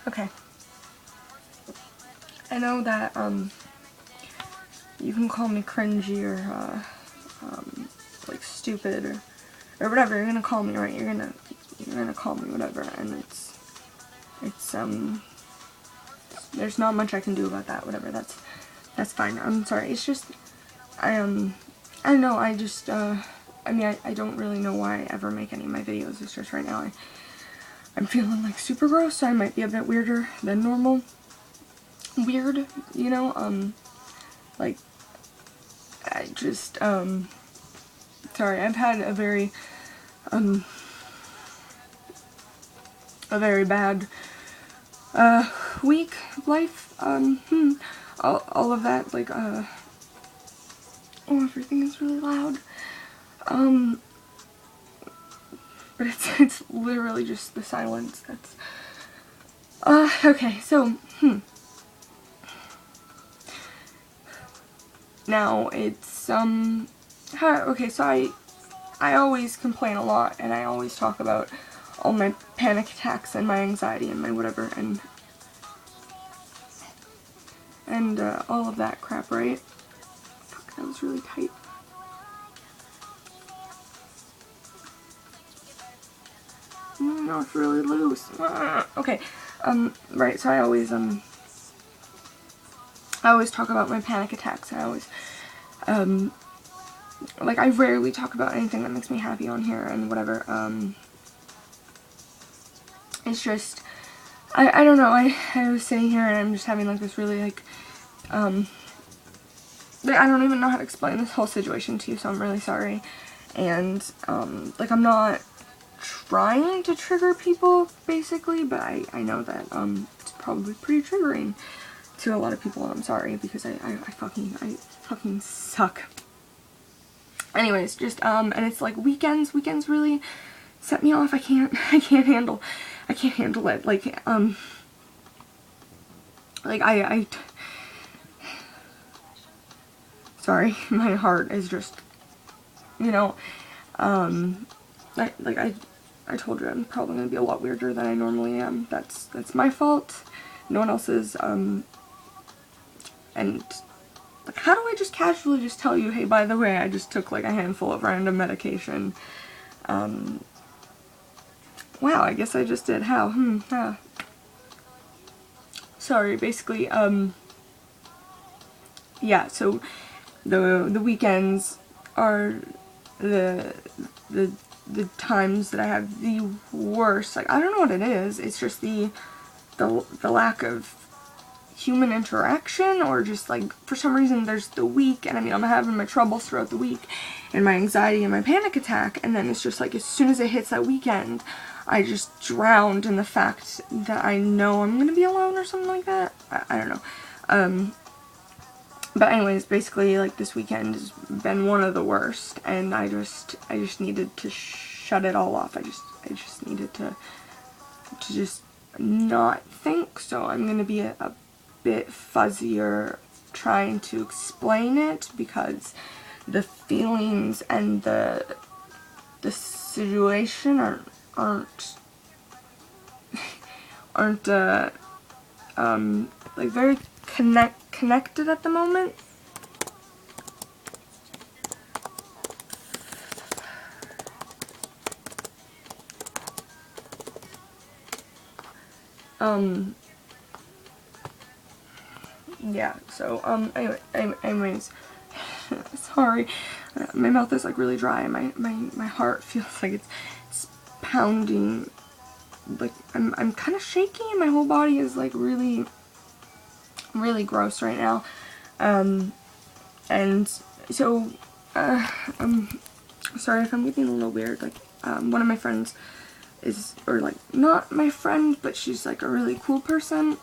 Okay. I know that, you can call me cringy or, like stupid or whatever you're gonna call me, right? You're gonna call me whatever, and it's, there's not much I can do about that, whatever, that's fine. I'm sorry, it's just, I don't know, I just, I mean, I don't really know why I ever make any of my videos. It's just right now I'm feeling like super gross, so I might be a bit weirder than normal. Weird, you know, like, I just, sorry, I've had a very bad, week, life, all of that, like, oh, everything is really loud, but it's literally just the silence that's, okay, so, now it's, okay, so I always complain a lot, and I always talk about all my panic attacks and my anxiety and my whatever, and all of that crap, right? Fuck, that was really tight. No, it's really loose. Okay, right, so I always talk about my panic attacks, and I always, like, I rarely talk about anything that makes me happy on here, and whatever, it's just, I don't know, I was sitting here, and I'm just having, like, this really, like, I don't even know how to explain this whole situation to you, so I'm really sorry, and, like, I'm not trying to trigger people, basically, but I know that, it's probably pretty triggering to a lot of people, and I'm sorry, because I fucking suck. Anyways, just, and it's like weekends really set me off. I can't handle it, like, sorry, my heart is just, you know, I told you I'm probably gonna be a lot weirder than I normally am. That's my fault. No one else's, and, like, how do I just casually just tell you, hey, by the way, I just took, like, a handful of random medication. Wow, I guess I just did. How? Sorry, basically, yeah, so the weekends are the times that I have the worst, like, I don't know what it is, it's just the lack of human interaction, or just, like, for some reason there's the week, and I mean, I'm having my troubles throughout the week, and my anxiety and my panic attack, and then it's just like, as soon as it hits that weekend, I just drowned in the fact that I know I'm gonna be alone or something like that. I don't know. But anyways, basically, like, this weekend has been one of the worst, and I just needed to shut it all off. I just needed to just not think, so I'm gonna be a bit fuzzier trying to explain it, because the feelings and the situation aren't like, very connected at the moment. Yeah, so, anyways, sorry, my mouth is, like, really dry, and my heart feels like it's pounding, like, I'm kind of shaky, and my whole body is, like, really gross right now, and so, I'm sorry if I'm getting a little weird, like, one of my friends is, or, like, not my friend, but she's, like, a really cool person,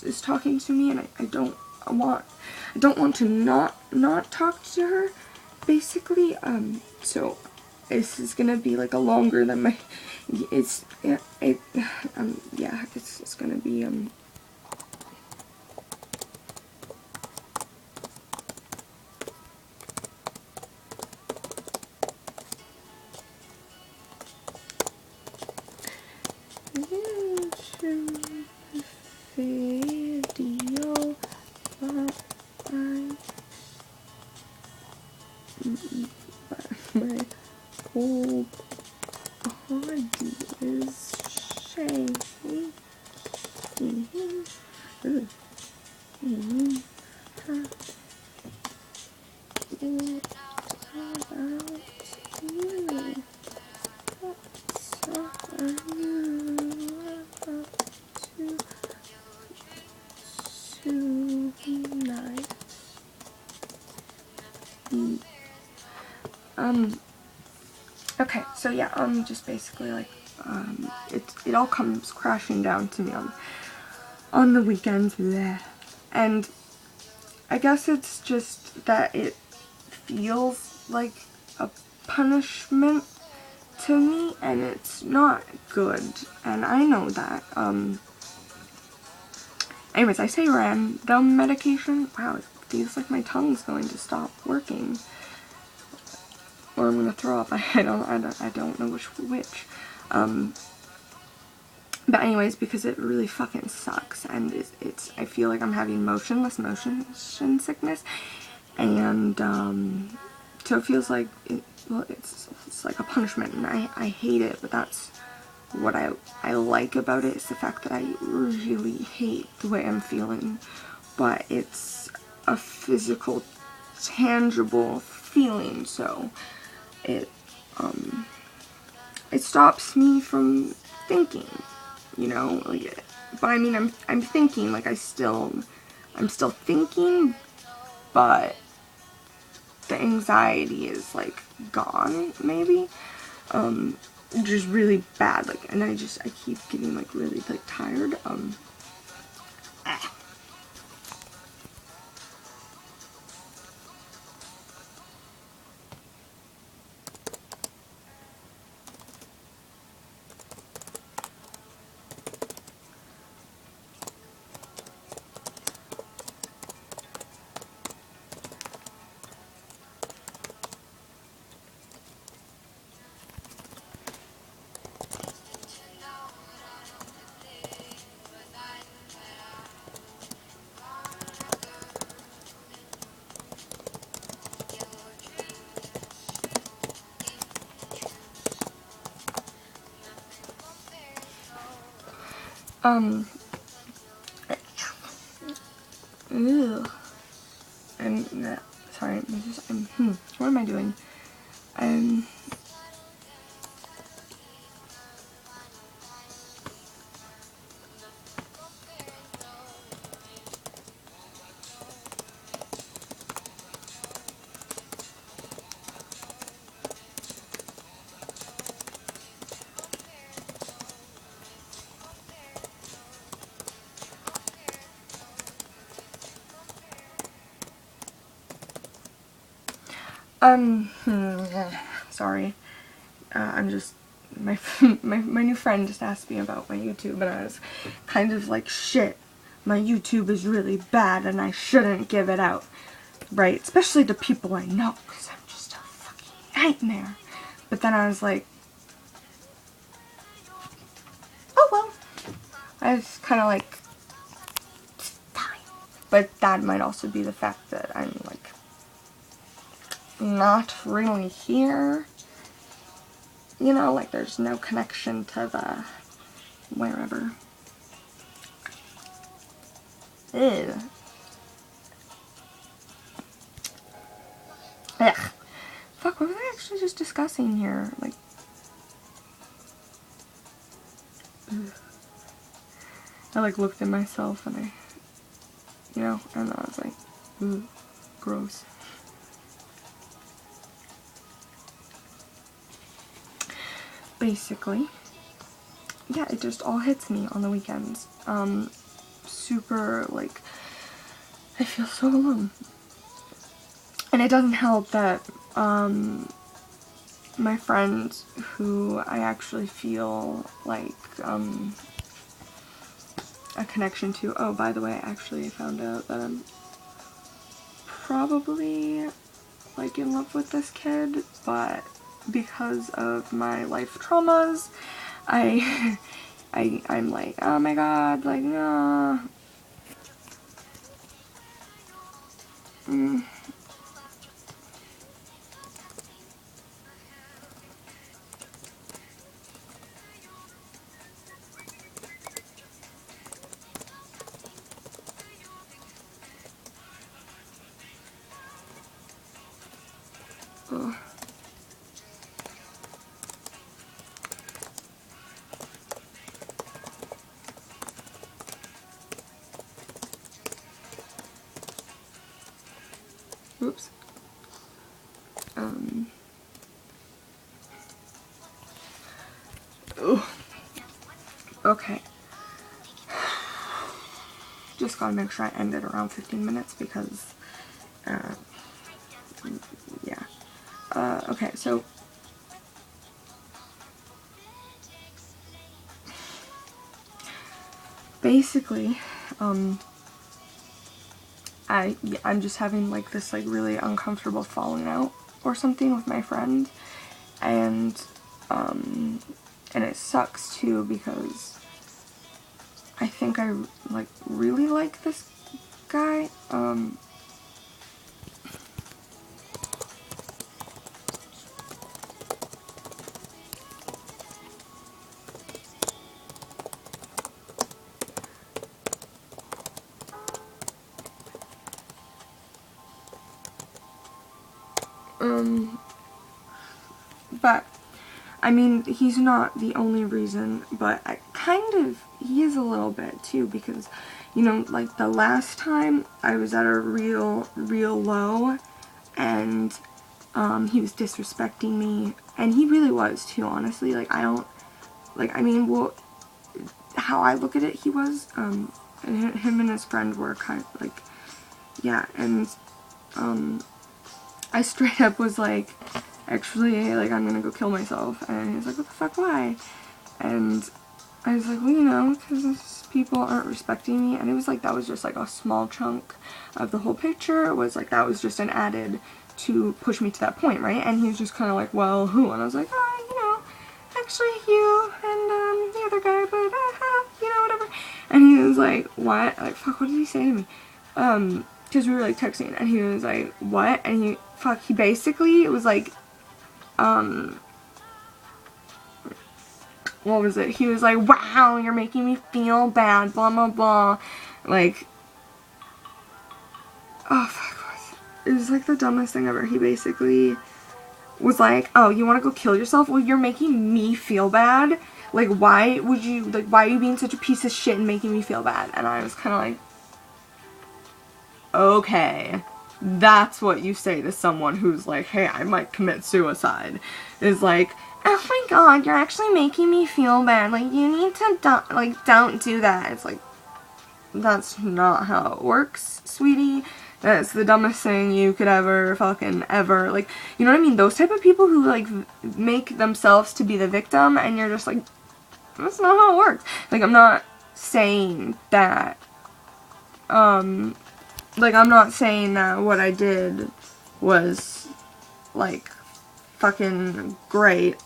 is talking to me, and I don't want to not talk to her, basically, so this is gonna be, like, a longer than my, yeah, it's gonna be, is shaky. Ooh. It's about you. Tonight. Okay, so yeah, just basically like, it all comes crashing down to me on the weekends, bleh. And I guess it's just that it feels like a punishment to me, and it's not good, and I know that. Anyways, I say random medication. Wow, it feels like my tongue's going to stop working, or I'm gonna throw up. I don't know which. But anyways, because it really fucking sucks, and I feel like I'm having motion sickness, and so it feels like it's like a punishment, and I hate it. But that's what I like about it, is the fact that I really hate the way I'm feeling, but it's a physical, tangible feeling, so it stops me from thinking, you know, like, but I mean, I'm thinking, like, I'm still thinking, but the anxiety is, like, gone, maybe, which is really bad, like, and I keep getting, like, really, like, tired, ew. Sorry, what am I doing? Sorry. I'm just, my new friend just asked me about my YouTube, and I was kind of like, shit, my YouTube is really bad, and I shouldn't give it out, right? Especially to people I know, because I'm just a fucking nightmare. But then I was like, oh well. I was kind of like, fine. But that might also be the fact that I'm like, not really here. You know, like there's no connection to the wherever. Ew. Ugh. Fuck, what was I actually just discussing here? Like, ugh. I like looked at myself and I, you know, and I was like, ooh, gross. Basically, yeah, it just all hits me on the weekends. Super, like, I feel so alone. And it doesn't help that, my friends who I actually feel like, a connection to, oh, by the way, actually I found out that I'm probably, like, in love with this kid, but because of my life traumas, I'm like, oh my god, like, no. Oops. Ooh. Okay. Just gotta make sure I end it around 15 minutes because, yeah. Okay, so basically, I'm just having like this like really uncomfortable falling out or something with my friend, and it sucks too because I think I like really like this guy. But I mean, he's not the only reason, but he is a little bit too, because, you know, like the last time I was at a real low, and, he was disrespecting me, and he really was too, honestly. Like, I mean, well, how I look at it, he was, him and his friend were kind of, like, yeah, and, I straight up was like, actually, like, I'm gonna go kill myself. And he was like, what the fuck, why? And I was like, well, you know, because people aren't respecting me. And it was like, that was just like a small chunk of the whole picture. It was like, that was just an added to push me to that point, right? And he was just kind of like, well, who? And I was like, oh, you know, actually you and the other guy, but you know, whatever. And he was like, what? Like, fuck, what did he say to me? Because we were like texting, and he was like, what? And he basically, it was like, what was it? He was like, wow, you're making me feel bad, blah, blah, blah. Like, oh, fuck. It was like the dumbest thing ever. He basically was like, oh, you want to go kill yourself? Well, you're making me feel bad. Like, why are you being such a piece of shit and making me feel bad? And I was kind of like, okay. That's what you say to someone who's like, hey, I might commit suicide. Is like, oh my god, you're actually making me feel bad. Like, you need to don't do that. It's like, that's not how it works, sweetie. That's the dumbest thing you could ever like, you know what I mean? Those type of people who like make themselves to be the victim, and you're just like, that's not how it works. Like, I'm not saying that, like, I'm not saying that what I did was, like, fucking great.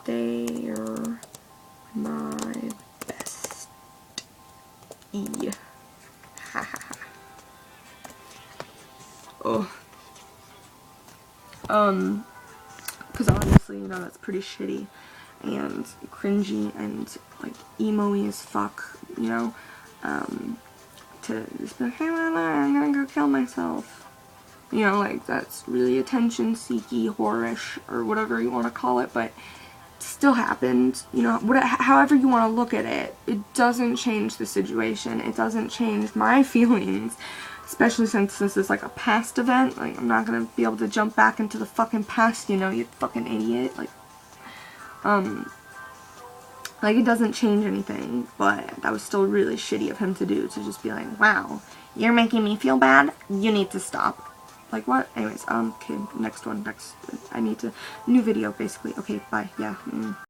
They're my best. Ha ha ha. Oh. Because obviously, you know, that's pretty shitty and cringy and, like, emo-y as fuck, you know, to just be like, hey, I'm gonna go kill myself. You know, like, that's really attention-seeky, whorish, or whatever you want to call it, but it still happened, you know, however you want to look at it. It doesn't change the situation. It doesn't change my feelings. Especially since this is like a past event. Like, I'm not gonna be able to jump back into the fucking past, you know, you fucking idiot. Like, it doesn't change anything, but that was still really shitty of him to do, to just be like, wow, you're making me feel bad? You need to stop. Like, what? Anyways, okay, next one, I need to, new video, basically. Okay, bye, yeah.